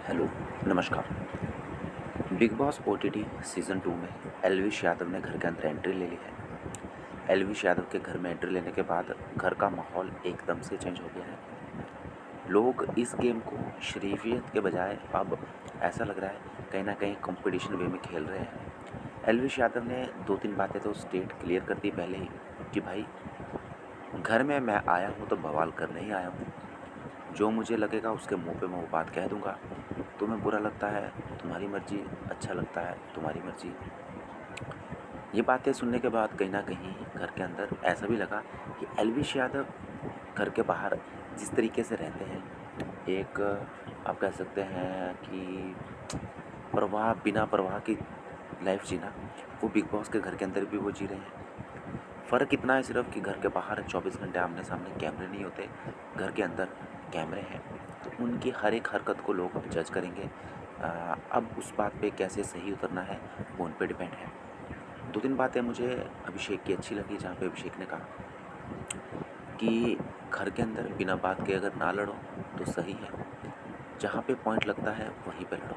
Hello, नमस्कार। Big boss OTT season 2 में एल्विश यादव ने घर के अंदर एंट्री ले ली है। एल्विश यादव के घर में एंट्री लेने के बाद घर का माहौल एकदम से चेंज हो गया है। लोग इस गेम को शरीफियत के बजाय अब ऐसा लग रहा है कहीं न कहीं कॉम्पिटिशन वे में खेल रहे हैं। एल्विश यादव ने 2-3 बातें तो स्टेट क्लियर कर दी पहले ही कि भाई घर में मैं आया हूँ तो बवाल करने ही आया हूँ। जो मुझे लगेगा उसके मुँह पे मैं वो बात कह दूँगा। तुम्हें बुरा लगता है, तुम्हारी मर्ज़ी, अच्छा लगता है, तुम्हारी मर्ज़ी। ये बातें सुनने के बाद कहीं न कहीं घर के अंदर ऐसा भी लगा कि एल्विश यादव घर के बाहर जिस तरीके से रहते हैं, एक आप कह सकते हैं कि बिना परवाह की लाइफ़ जीना, वो बिग बॉस के घर के अंदर भी वो जी रहे हैं। फ़र्क इतना है सिर्फ़ कि घर के बाहर 24 घंटे आमने-सामने कैमरे नहीं होते, घर के अंदर कैमरे हैं, तो उनकी हर एक हरकत को लोग जज करेंगे। अब उस बात पे कैसे सही उतरना है, वो उन पे डिपेंड है। 2-3 बातें मुझे अभिषेक की अच्छी लगी, जहाँ पे अभिषेक ने कहा कि घर के अंदर बिना बात के अगर ना लड़ो, तो सही है। जहाँ पे पॉइंट लगता है, वहीं पे लड़ो।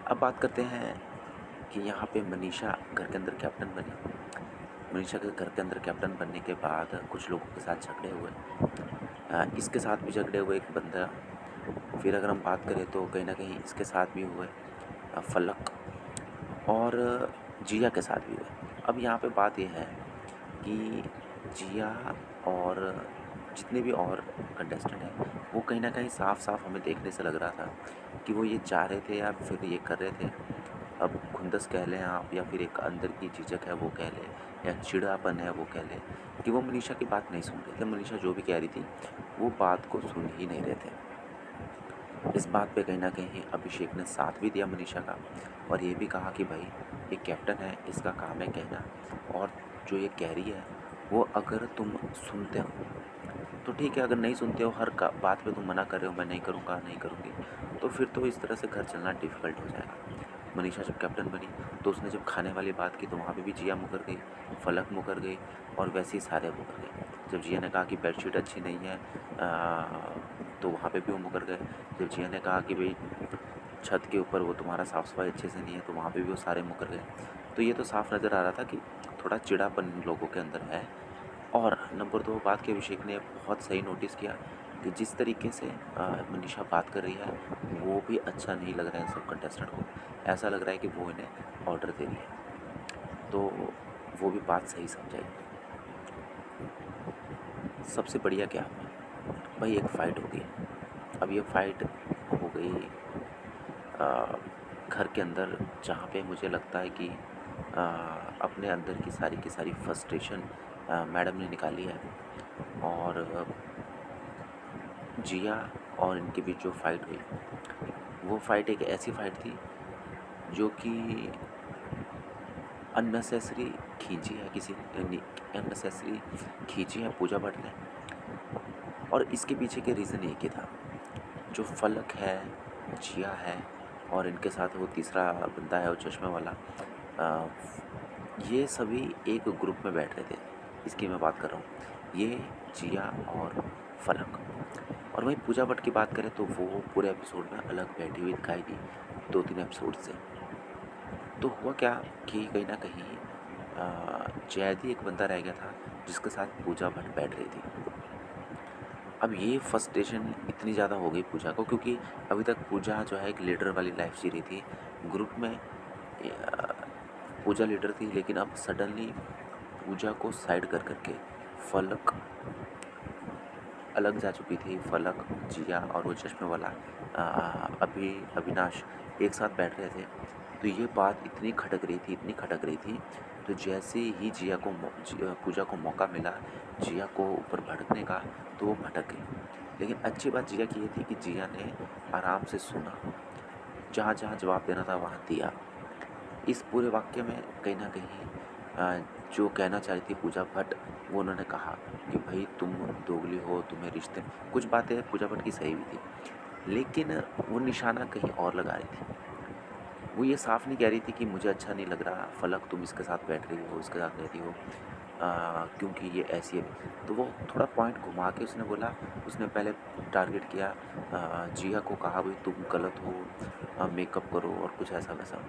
अब बात करते हैं कि यहाँ पे मनीषा घर के अंदर कैप्टन बनी। मनीषा के घर के अंदर कैप्टन बनने के बाद कुछ लोगों के साथ झगड़े हुए। इसके साथ भी झगड़े हुए एक बंदा। फिर अगर हम बात करें तो कहीं न कहीं इसके साथ भी हुए फलक और जिया के साथ भी हुए। अब यहाँ पे बात ये है कि जिया और जितने भी और कंटेस्टेंट हैं, वो कहीं न कहीं साफ-साफ हमें देखने से लग रहा था कि वो ये चाह रहे थे या फिर ये कर रहे थे। अब खुंदस कह लें आप या फिर एक अंदर की झिझक है वो कह लें या चिड़ापन है वो कह लें कि वो मनीषा की बात नहीं सुन रहे थे। मनीषा जो भी कह रही थी, वो बात को सुन ही नहीं रहे थे। इस बात पे कहीं न कहीं अभिषेक ने साथ भी दिया मनीषा का और ये भी कहा कि भाई ये कैप्टन है, इसका काम है कहना और जो ये कह रही है, वो अगर तुम सुनते हो, तो ठीक है, अगर नहीं सुनते हो हर का बात पे तुम मना कर रहे हो, मैं नहीं करूँगा, नहीं करूँगी, तो फिर तो इस तरह से घर चलना डिफ़िकल्ट हो जाएगा। मनीषा जब कैप्टन बनी, तो उसने जब खाने वाली बात की तो वहाँ पे भी जिया मुकर गई, फलक मुकर गई और वैसे ही सारे मुकर गए। जब जिया ने कहा कि बेडशीट अच्छी नहीं है तो वहाँ पे भी वो मुकर गए। जब जिया ने कहा कि भई छत के ऊपर वो तुम्हारा साफ-सफाई अच्छे से नहीं है, तो वहाँ पे भी वो सारे मुकर गए। तो ये तो साफ नज़र आ रहा था कि थोड़ा चिड़ापन इन लोगों के अंदर है। और नंबर 2 बात की अभिषेक ने बहुत सही नोटिस किया कि जिस तरीके से मनीषा बात कर रही है, वो भी अच्छा नहीं लग रहा है इन सब कंटेस्टेंट को। ऐसा लग रहा है कि वो इन्हें ऑर्डर दे रही है। तो वो भी बात सही समझाई। सबसे बढ़िया क्या हुआ? भाई एक फ़ाइट हो गई। अब ये फ़ाइट हो गई अ, घर के अंदर, जहाँ पे मुझे लगता है कि अपने अंदर की सारी फ्रस्ट्रेशन मैडम ने निकाली है। और जिया और इनके बीच जो फ़ाइट हुई, वो फ़ाइट एक ऐसी फ़ाइट थी जो कि अननेसेसरी खींची है किसी ने, अननेसेसरी खींची है पूजा भट्ट ने। और इसके पीछे के रीज़न एक ही था, जो फलक है, जिया है और इनके साथ वो तीसरा बंदा है वो चश्मे वाला, अ, ये सभी एक ग्रुप में बैठ रहे थे। इसकी मैं बात कर रहा हूँ। ये, जिया और फलक। और वहीं पूजा भट्ट की बात करें तो वो पूरे एपिसोड में अलग बैठी हुई दिखाई दी 2-3 एपिसोड से। तो हुआ क्या कि कहीं न कहीं जैदी एक बंदा रह गया था जिसके साथ पूजा भट्ट बैठ रही थी। अब ये फ्रस्ट्रेशन इतनी ज़्यादा हो गई पूजा को, क्योंकि अभी तक पूजा जो है एक लीडर वाली लाइफ जी रही थी। ग्रुप में पूजा लीडर थी, लेकिन अब सडनली पूजा को साइड कर के फलक अलग जा चुकी थी। फलक, जिया और वो चश्मे वाला अविनाश एक साथ बैठ रहे थे। तो ये बात इतनी खटक रही थी, इतनी खटक रही थी, तो जैसे ही पूजा को मौका मिला जिया को ऊपर भड़कने का, तो वो भड़क गई। लेकिन अच्छी बात जिया की ये थी कि जिया ने आराम से सुना, जहाँ-जहाँ जवाब देना था वहाँ दिया। इस पूरे वाक्य में कहीं न कहीं जो कहना चाह रही थी पूजा भट्ट, वो उन्होंने कहा कि भई तुम दोगली हो, तुम्हें रिश्ते, कुछ बातें पूजा भट्ट की सही भी थी, लेकिन वो निशाना कहीं और लगा रही थी। वो ये साफ़ नहीं कह रही थी कि मुझे अच्छा नहीं लग रहा, फलक तुम इसके साथ बैठ रही हो, इसके साथ रहती हो, क्योंकि ये ऐसी है। तो वो थोड़ा पॉइंट घुमा के उसने बोला, उसने पहले टारगेट किया, जिया को कहा भाई तुम गलत हो, मेकअप करो और कुछ ऐसा-वैसा।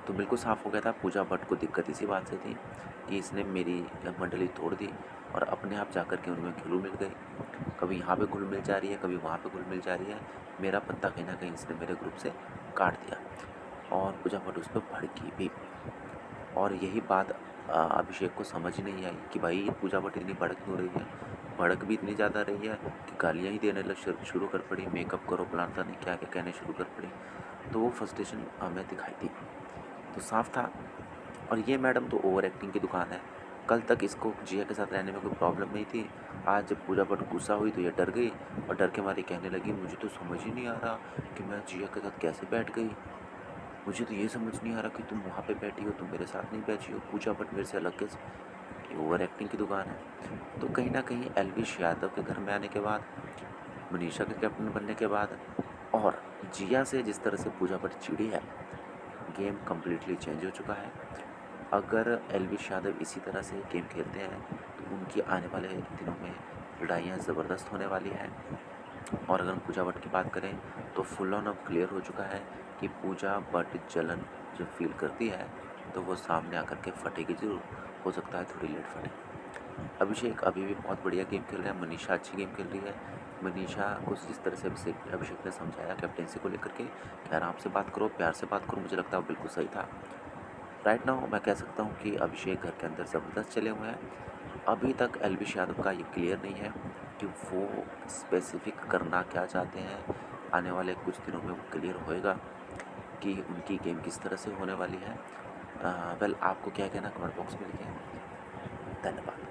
तो बिल्कुल साफ़ हो गया था, पूजा भट्ट को दिक्कत इसी बात से थी कि इसने मेरी मंडली तोड़ दी और अपने आप जाकर के उनमें घुल-मिल गई। कभी यहाँ पे घुल-मिल जा रही है, कभी वहाँ पे घुल-मिल जा रही है। मेरा पत्ता कहीं न कहीं इसने मेरे ग्रुप से काट दिया और पूजा भट्ट उस पे भड़की भी। और यही बात अभिषेक को समझ ही नहीं आई कि भाई पूजा भट्ट इतनी भड़क क्यों रही है। भड़क भी इतनी ज़्यादा रही है कि गालियाँ ही देने लग शुरू कर पड़ी, मेकअप करो, फलाना नहीं क्या-क्या कहने शुरू कर पड़ी। तो वो फ्रस्ट्रेशन हमें दिखाई दी। तो साफ था। और ये मैडम तो ओवर एक्टिंग की दुकान है। कल तक इसको जिया के साथ रहने में कोई प्रॉब्लम नहीं थी। आज जब पूजा भट्ट गुस्सा हुई तो ये डर गई और डर के मारे कहने लगी, मुझे तो समझ ही नहीं आ रहा कि मैं जिया के साथ कैसे बैठ गई। मुझे तो ये समझ नहीं आ रहा कि तुम वहाँ पे बैठी हो, तुम मेरे साथ नहीं बैठी हो। पूजा भट्ट मेरे से अलग कैसे। ये ओवर एक्टिंग की दुकान है। तो कहीं न कहीं एल्विश यादव के घर में आने के बाद, मनीषा के कैप्टन बनने के बाद और जिया से जिस तरह से पूजा भट्ट चिढ़ी है, गेम कंप्लीटली चेंज हो चुका है। अगर एल्विश यादव इसी तरह से गेम खेलते हैं तो उनकी आने वाले दिनों में लड़ाइयाँ ज़बरदस्त होने वाली हैं। और अगर हम पूजा भट्ट की बात करें तो फुल ऑन अब क्लियर हो चुका है कि पूजा भट्ट जलन जब फील करती है तो वो सामने आकर के फटेगी ज़रूर, हो सकता है थोड़ी लेट फटे। अभिषेक अभी भी बहुत बढ़िया गेम खेल रहा है, मनीषा अच्छी गेम खेल रही है। मनीषा को जिस तरह से अभिषेक ने समझाया कैप्टेंसी को लेकर के कि आराम से बात करो, प्यार से बात करो, मुझे लगता है वो बिल्कुल सही था। राइट नाउ मैं कह सकता हूँ कि अभिषेक घर के अंदर ज़बरदस्त चले हुए हैं। अभी तक एल्विश यादव का ये क्लियर नहीं है कि वो स्पेसिफिक करना क्या चाहते हैं। आने वाले कुछ दिनों में वो क्लियर होएगा कि उनकी गेम किस तरह से होने वाली है। वेल आपको क्या कहना कमेंट बॉक्स में लिखें। धन्यवाद।